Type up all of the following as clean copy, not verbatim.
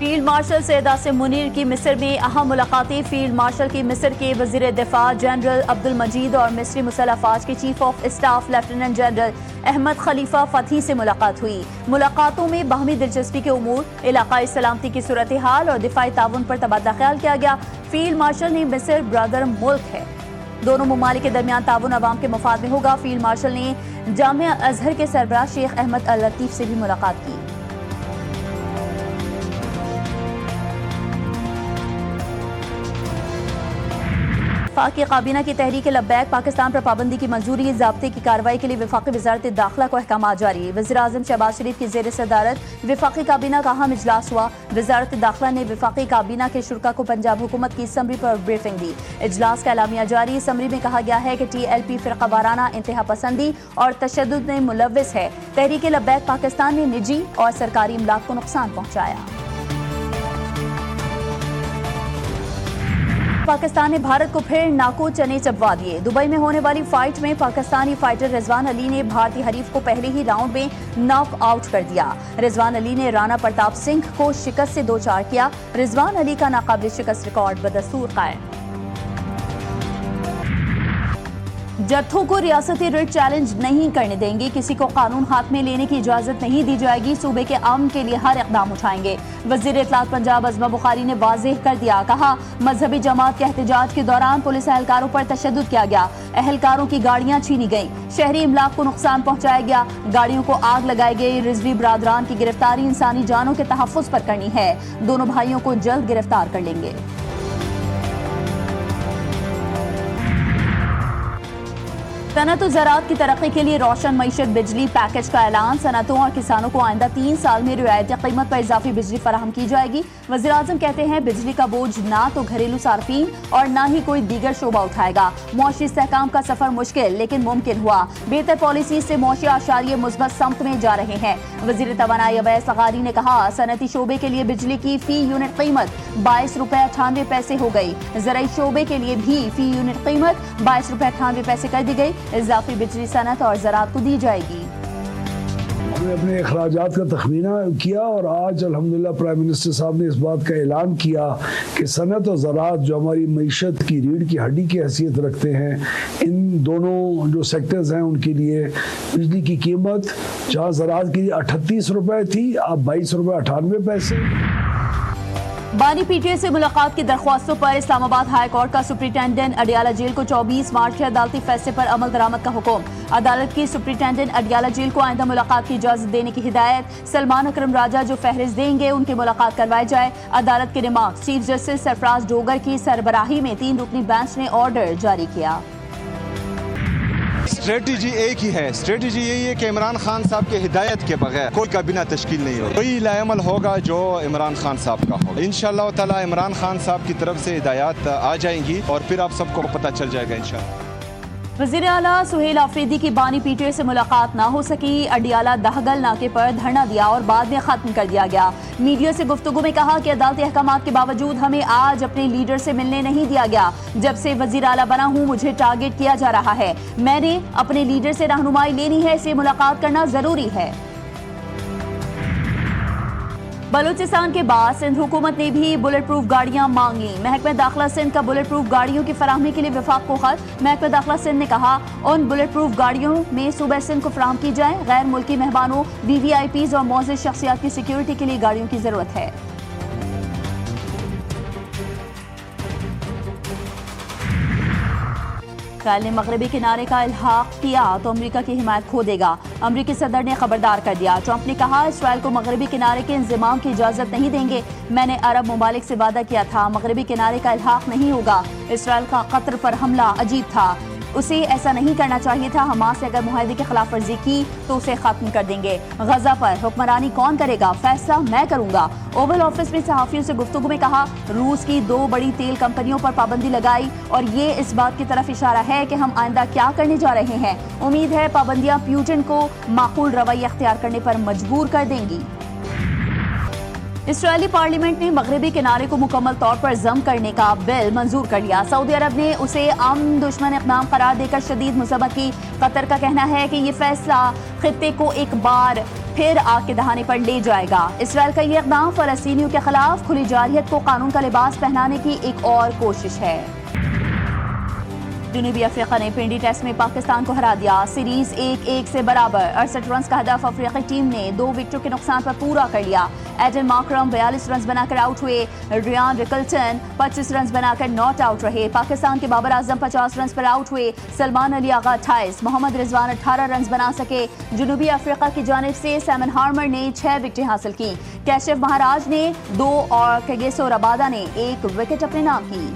Field marshal Syed Asim Munir की मिस्र में अहम मुलाकातें। फील्ड मार्शल की मिस्र के वजीर दिफा जनरल अब्दुल मजीद और मिस्री मुसल्लह अफवाज के chief of staff lieutenant general Ahmed Khalifa Fathy से मुलाकात हुई। मुलाकातों में बाहमी दिलचस्पी के उमूर, इलाकाई सलामती की सूरत हाल और दिफाई ताउन पर तबादला ख्याल किया गया। फील्ड मार्शल ने मिस्र ब्रदर मुल्क है, दोनों ममालिक के दरमियान ताउन अवाम के मफाद में होगा। फील्ड मार्शल ने जामिया अजहर के सरबराह शेख अहमद अल लतीफ से भी मुलाकात की। वफाकी काबीना की तहरीक लब्बैक पाकिस्तान पर पाबंदी की मंजूरी, ज़ाब्ते की कार्रवाई के लिए वफाकी वज़ारत दाखिला को अहकाम जारी। वज़ीर आज़म शहबाज शरीफ की ज़ेर सदारत वफाकी काबीना का अहम इजलास हुआ। वज़ारत दाखिला ने वफाकी काबीना के शुरा को पंजाब हुकूमत की असम्बली पर ब्रीफिंग दी। इजलास का एलामिया जारी। असम्बली में कहा गया है कि TLP फ़िरका वाराना इंतहा पसंदी और तशद्दुद में मुलव्विस है। तहरीक लब्बैक पाकिस्तान ने निजी और सरकारी इमलाक को नुकसान पहुँचाया। पाकिस्तान ने भारत को फिर नाको चने चबवा दिए। दुबई में होने वाली फाइट में पाकिस्तानी फाइटर रिजवान अली ने भारतीय हरीफ को पहले ही राउंड में नॉक आउट कर दिया। रिजवान अली ने राणा प्रताप सिंह को शिकस्त से 2-4 किया। रिजवान अली का नाकाबिल शिकस्त रिकॉर्ड बदस्तूर कायम। जत्थों को रियासती रिट चैलेंज नहीं करने देंगे। किसी को कानून हाथ में लेने की इजाजत नहीं दी जाएगी। सूबे के अमन के लिए हर इकदाम उठाएंगे। वजीर इत्तलात पंजाब अज़मा बुखारी ने वाज़ेह कर दिया। कहा, मजहबी जमात के एहतजाज के दौरान पुलिस एहलकारों पर तशद्दुद किया गया। एहलकारों की गाड़ियां छीनी गई। शहरी इमलाक को नुकसान पहुंचाया गया। गाड़ियों को आग लगाई गई। रिजवी बरादरान की गिरफ्तारी इंसानी जानों के तहफ़्फ़ुज़ पर करनी है। दोनों भाइयों को जल्द गिरफ्तार कर लेंगे। सनअत और ज़राअत की तरक्की के लिए रोशन मईशत बिजली पैकेज का ऐलान। सनअतों और किसानों को आइंदा 3 साल में रियायती कीमत पर इजाफी बिजली फराहम की जाएगी। वज़ीर आज़म कहते हैं, बिजली का बोझ ना तो घरेलू सार्फिन और ना ही कोई दीगर शोबा उठाएगा। मुआशी इस्तेहकाम का सफर मुश्किल लेकिन मुमकिन हुआ। बेहतर पॉलिसी से मुआशी आशारिये मुस्बत समत में जा रहे हैं। वज़ीर तवानाई अवैस लगारी ने कहा, सनअती शोबे के लिए बिजली की फी यूनिट कीमत 22 रुपये 98 पैसे हो गई। ज़राई शोबे के लिए भी फी यूनिट कीमत 22 रुपये 98 पैसे कर दी गई। इजाफी बिजली सनअत और ज़राअत को दी जाएगी। हमने अपने अखराजात का तखमीना किया और आज अल्हम्दुलिल्लाह प्राइम मिनिस्टर साहब ने इस बात का ऐलान किया कि सनअत और ज़राअत जो हमारी मईशत की रीढ़ की हड्डी की हैसियत रखते हैं, इन दोनों जो सेक्टर्स हैं उनके लिए बिजली की कीमत जहाँ ज़राअत के लिए 38 रुपये थी, अब 22 रुपये 98 पैसे। बानी PTA से मुलाकात की दरख्वास्तों पर इस्लामाबाद हाई कोर्ट का सुप्रिंटेंडेंट अडियाला जेल को 24 मार्च के अदालती फैसले पर अमल दरामद का हुक्म। अदालत की सुप्रिंटेंडेंट अडियाला जेल को आइंदा मुलाकात की इजाजत देने की हिदायत। सलमान अकरम राजा जो फहरिस्त देंगे उनकी मुलाकात करवाई जाए। अदालत के remark. Chief justice Sarfaraz Dogar की सरबराही में 3 रुकनी बेंच ने ऑर्डर जारी किया। स्ट्रेटजी एक ही है। स्ट्रेटजी यही है कि इमरान खान साहब के हिदायत के बगैर कोई काबीना तश्कील नहीं होगी। कोई लाएमल होगा जो इमरान खान साहब का होगा। इंशाअल्लाह ताला इमरान खान साहब की तरफ से हिदायत आ जाएंगी और फिर आप सबको पता चल जाएगा इंशाअल्लाह। वज़ीर आला सुहेल आफरीदी की बानी PTA से मुलाकात ना हो सकी। अडियाला दहगल नाके पर धरना दिया और बाद में खत्म कर दिया गया। मीडिया से गुफ्तगू में कहा कि अदालती अहकामात के बावजूद हमें आज अपने लीडर से मिलने नहीं दिया गया। जब से वज़ीर आला बना हूँ मुझे टारगेट किया जा रहा है। मैंने अपने लीडर से रहनुमाई लेनी है, इसलिए मुलाकात करना जरूरी है। बलूचिस्तान के बाद सिंध हुकूमत ने भी बुलेट प्रूफ गाड़ियां मांगी। महकमा दाखिला सिंध का बुलेट प्रूफ गाड़ियों की फराहमी के लिए वफाक को खत। महकमा दाखिला सिंध ने कहा, उन बुलेट प्रूफ गाड़ियों में सूबा सिंध को फराहम की जाए। गैर मुल्की मेहमानों, VVIPs और मोअज़्ज़ज़ शख्सियात की सिक्योरिटी के लिए गाड़ियों की जरूरत है। इसराइल ने मगरबी किनारे का इल्हाक किया तो अमरीका की हिमायत खो देगा। अमरीकी सदर ने खबरदार कर दिया। ट्रंप ने कहा, इसराइल को मगरबी किनारे के इंज़माम की इजाज़त नहीं देंगे। मैंने अरब ममालिक से वादा किया था, मगरबी किनारे का इल्हाक नहीं होगा। इसराइल का कतर पर हमला अजीब था, उसे ऐसा नहीं करना चाहिए था। हमास ने अगर मुआहदे की खिलाफ वर्जी की तो उसे खत्म कर देंगे। गजा पर हुक्मरानी कौन करेगा, फैसला मैं करूंगा। ओवल ऑफिस में सहाफियों से गुफ्तगू में कहा, रूस की 2 बड़ी तेल कंपनियों पर पाबंदी लगाई और ये इस बात की तरफ इशारा है कि हम आइंदा क्या करने जा रहे हैं। उम्मीद है पाबंदियां पुतिन को माकूल रवैया अख्तियार करने पर मजबूर कर देंगी। इसराइली पार्लियामेंट ने मगरबी किनारे को मुकम्मल तौर पर जम करने का बिल मंजूर कर लिया। सऊदी अरब ने उसे आम दुश्मन इक़दाम करार देकर शदीद मुज़म्मत की। कतर का कहना है कि ये फैसला खित्ते को एक बार फिर आग के दहाने पर ले जाएगा। इसराइल का ये इक़दाम फ़लस्तीनियों के खिलाफ खुली जारहियत को कानून का लिबास पहनाने की एक और कोशिश है। जनूबी अफ्रीका ने पिंडी टेस्ट में पाकिस्तान को हरा दिया। सीरीज 1-1 से बराबर। 68 रन का हदफ अफ्रीकी टीम ने 2 विकेटों के नुकसान पर पूरा कर लिया। एडन माकरम 42 रन बनाकर आउट हुए। रियान रिकल्टन 25 रन बनाकर नॉट आउट रहे। पाकिस्तान के बाबर आजम 50 रन पर आउट हुए। सलमान अली आगा 28, मोहम्मद रिजवान 18 रन बना सके। जनूबी अफ्रीका की जानिब से सैमन हार्मर ने 6 विकेटें हासिल की। कैशिफ महाराज ने 2 और कगेसो रबादा ने 1 विकेट अपने नाम की।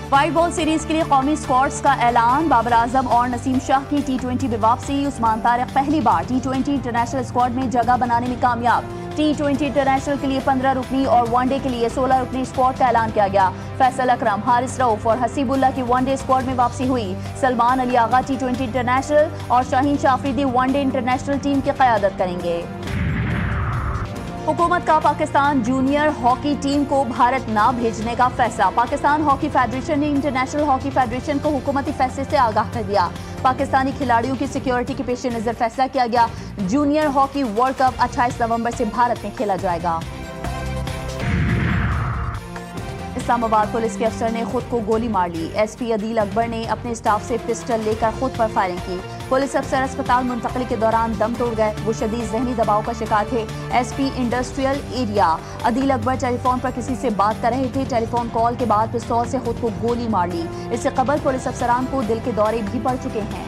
व्हाइट बॉल सीरीज के लिए कौमी स्क्वाड्स का ऐलान। बाबर आजम और नसीम शाह की T20 में वापसी। उस्मान तारिक पहली बार T20 इंटरनेशनल स्क्वाड में जगह बनाने में कामयाब। T20 इंटरनेशनल के लिए 15 रुकनी और वनडे के लिए 16 रुकनी स्क्वाड का ऐलान किया गया। फैसल अकरम, हारिस रऊफ और हसीबुल्ला की वनडे स्क्वाड में वापसी हुई। सलमान अली आगा T20 इंटरनेशनल और Shaheen Shah Afridi one day international team की क़यादत करेंगे। हुकूमत का पाकिस्तान जूनियर हॉकी टीम को भारत ना भेजने का फैसला। पाकिस्तान हॉकी फेडरेशन ने इंटरनेशनल हॉकी फेडरेशन को हुकूमती फैसले से आगाह कर दिया। पाकिस्तानी खिलाड़ियों की सिक्योरिटी के पेश नज़र फैसला किया गया। जूनियर हॉकी वर्ल्ड कप 28 नवंबर से भारत में खेला जाएगा। इस्लामाबाद पुलिस के अफसर ने खुद को गोली मार ली। एसपी अदील अकबर ने अपने स्टाफ से पिस्टल लेकर खुद पर फायरिंग की। पुलिस अफसर अस्पताल मुंतकली के दौरान दम तोड़ गए। वो शदीद जहनी दबाव का शिकार थे। SP industrial area Adeel Akbar telephone पर किसी से बात कर रहे थे। टेलीफोन कॉल के बाद पिस्तौल से खुद को गोली मार ली। इससे कबल पुलिस अफसरान को दिल के दौरे भी पड़ चुके हैं।